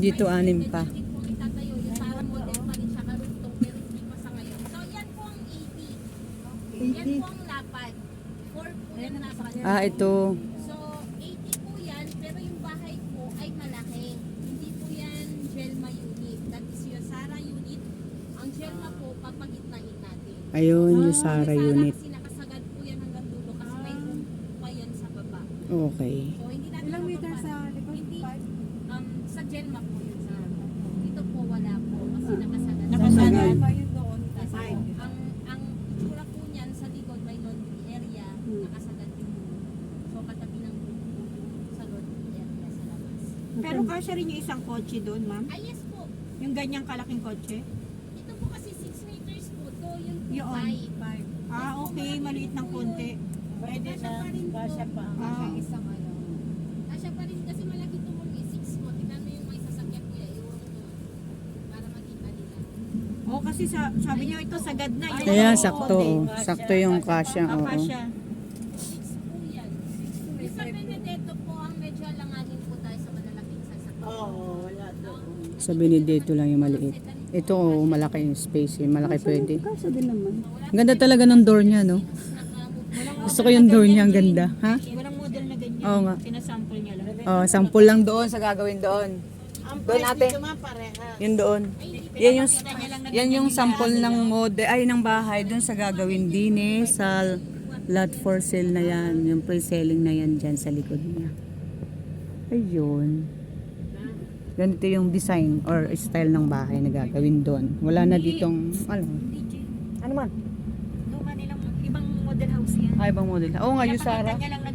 Dito 6 pa. Pwede po itatayo. Yung parang model pa rin siya. Karugtong pero hindi pa sa ngayon. So yan po ang 80. Yan po ang lapad. 4 po yung lapad. Ah, ito. So 80 po yan. Pero yung bahay po ay malaki. Hindi po yan Gelma unit. That is yung Sara unit. Ang Gelma po papagitnain natin. Ayun, yung Sara unit. Kasi nakasagad po yan hanggang dulo kasi may room pa yan sa baba. Okay. So hindi natin Ilang meter mapapasok. sa likod? Hindi, 5? sa Gelma po yun sa dito po wala po kasi nakasagad. Nakasagad pa yun doon. Kasi ang itsura po niyan sa likod may laundry area, nakasagad yung so katabi ng sa laundry area sa labas. Pero kasya rin yung isang kotse doon, ma'am? Ah yes po. Yung ganyang kalaking kotse? Ito po kasi 6 meters po to yung Yun. 5. Ah, okay. Maliit ng konti. Pwede na kasya pa. Ah. Isang ano. Kasya pa rin kasi malaki to mong 6 mo. Tingnan mo yung may sasakyan kuya yung para makita nila. Oo, kasi sabi niyo ito sagad na. Yung Kaya konti. sakto. Oh. Sakto yung kasya. Ah, Oo. kasya. 6 po yan. Yung sa Benedetto po ang medyo alanganin po tayo sa malalaking sasakyan. wala doon. Sa Benedetto lang yung maliit. Ito, oh, malaki yung space. Eh. Malaki pwede. Kasya din naman. Ganda talaga ng door niya, no? Gusto ko yung door niya, ang ganda. Ha? Walang model na ganyan. Oo nga. Sinasample niya lang. Oh, sample lang doon sa gagawin doon. Doon ate. Yun doon. Yan yung sample ng model, ay ng bahay doon sa gagawin din eh, sa lot for sale na yan. Yung pre-selling na yan dyan sa likod niya. Ayun. Ganito yung design or style ng bahay na gagawin doon. Wala na ditong, ano man? Luma nilang ibang model house yan. Ay, ibang model. Oo nga, yung Sara. Napakita niya lang na